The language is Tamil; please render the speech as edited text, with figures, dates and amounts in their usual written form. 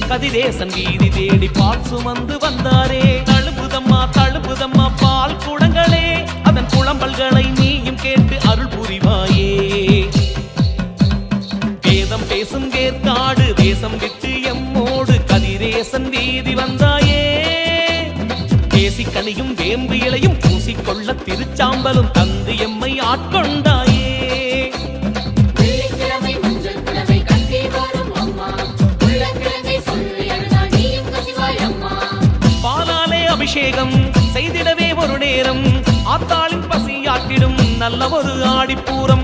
கதிரேசன் வீதி தேடி பால் சுமந்து வந்தாரே. தழுபுதம்மா பால் குடங்களே, அதன் குளம்பல்களை நீயும் கேட்டு அருள் புரிவாயே. வேதம் பேசும் ஏற்காடு தேசம் விட்டு எம்மோடு கதிரேசன் வீதி வந்தாயே. தேசிக்கனியும் வேம்பு இலையும் பூசிக்கொள்ள திருச்சாம்பலும் தந்து எம்மை ஆட்கொண்டாயே. அபிஷேகம் செய்திடவே ஒரு நேரம், ஆத்தாளின் பசியாற்றிடும் நல்ல ஒரு ஆடிப்பூரம்.